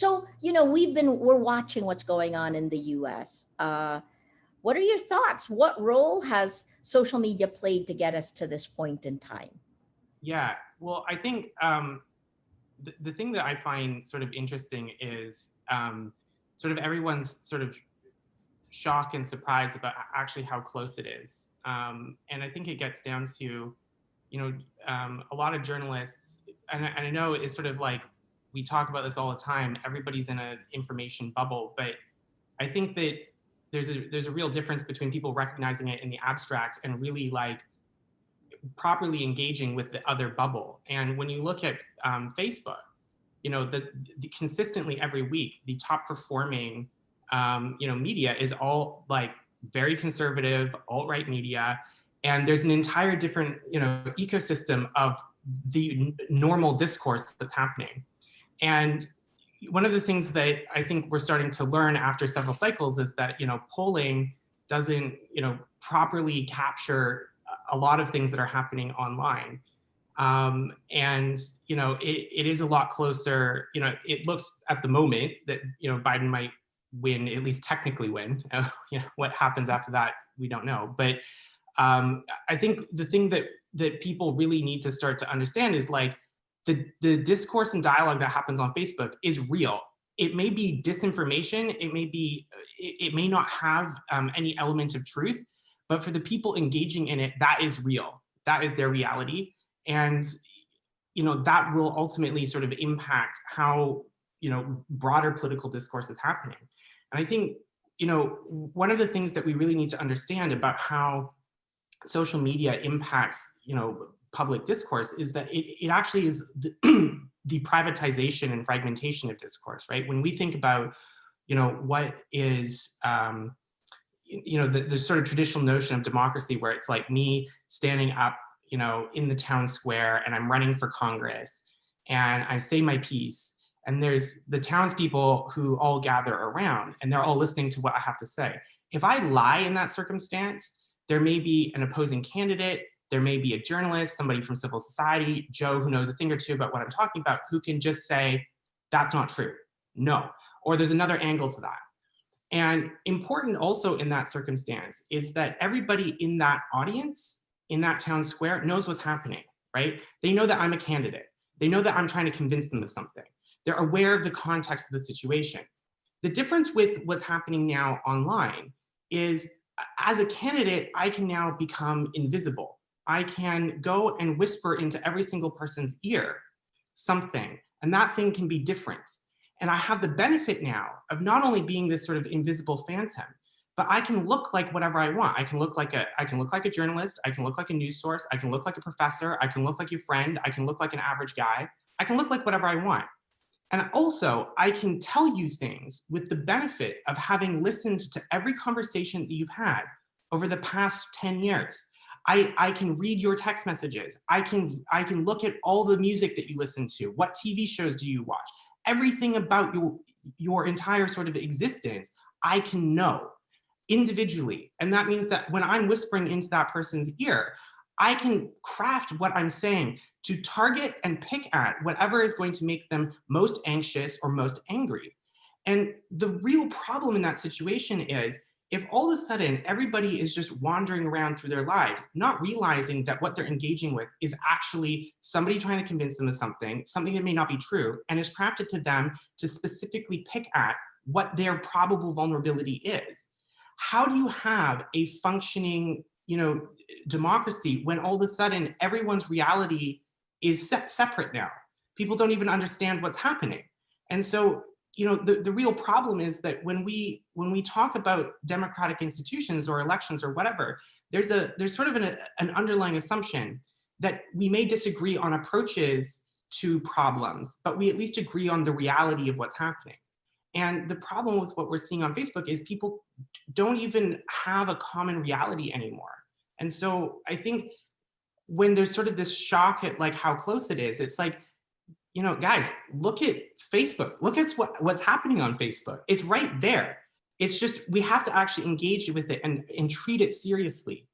So, we're watching what's going on in the US. What are your thoughts? What role has social media played to get us to this point in time? Yeah, well, I think the thing that I find sort of interesting is sort of everyone's sort of shock and surprise about actually how close it is. And I think it gets down to, a lot of journalists, and I know it's sort of like we talk about this all the time. Everybody's in an information bubble, but I think that there's a real difference between people recognizing it in the abstract and really like properly engaging with the other bubble. And when you look at Facebook, the consistently every week, the top performing, media is all like very conservative, alt-right media. And there's an entire different, ecosystem of the normal discourse that's happening. And one of the things that I think we're starting to learn after several cycles is that, polling doesn't, properly capture a lot of things that are happening online. And, it is a lot closer. It looks at the moment that, Biden might win, at least technically win. What happens after that, we don't know. But I think the thing that people really need to start to understand is like the discourse and dialogue that happens on Facebook is real. It may be disinformation. It may not have any element of truth, but for the people engaging in it, that is real. That is their reality. And, that will ultimately sort of impact how, broader political discourse is happening. And I think, one of the things that we really need to understand about how social media impacts, public discourse is that it actually is the privatization and fragmentation of discourse, right? When we think about, what is, the sort of traditional notion of democracy where it's like me standing up, in the town square and I'm running for Congress and I say my piece and there's the townspeople who all gather around and they're all listening to what I have to say. If I lie in that circumstance, there may be an opposing candidate, there may be a journalist, somebody from civil society, Joe, who knows a thing or two about what I'm talking about, who can just say, that's not true, no. Or there's another angle to that. And important also in that circumstance is that everybody in that audience, in that town square, knows what's happening, right? They know that I'm a candidate. They know that I'm trying to convince them of something. They're aware of the context of the situation. The difference with what's happening now online is as a candidate, I can now become invisible. I can go and whisper into every single person's ear something, and that thing can be different. And I have the benefit now of not only being this sort of invisible phantom, but I can look like whatever I want. I can look like a journalist. I can look like a news source. I can look like a professor. I can look like your friend. I can look like an average guy. I can look like whatever I want. And also, I can tell you things with the benefit of having listened to every conversation that you've had over the past 10 years. I can read your text messages. I can look at all the music that you listen to. What TV shows do you watch? Everything about your entire sort of existence, I can know individually. And that means that when I'm whispering into that person's ear, I can craft what I'm saying to target and pick at whatever is going to make them most anxious or most angry. And the real problem in that situation is if all of a sudden everybody is just wandering around through their lives, not realizing that what they're engaging with is actually somebody trying to convince them of something that may not be true, and is crafted to them to specifically pick at what their probable vulnerability is. How do you have a functioning, democracy when all of a sudden everyone's reality is separate now? People don't even understand what's happening. And so, the real problem is that when we talk about democratic institutions or elections or whatever, there's sort of an underlying assumption that we may disagree on approaches to problems, but we at least agree on the reality of what's happening. And the problem with what we're seeing on Facebook is people don't even have a common reality anymore. And so I think when there's sort of this shock at like how close it is, it's like, guys, look at Facebook. Look at what's happening on Facebook. It's right there. It's just we have to actually engage with it and treat it seriously.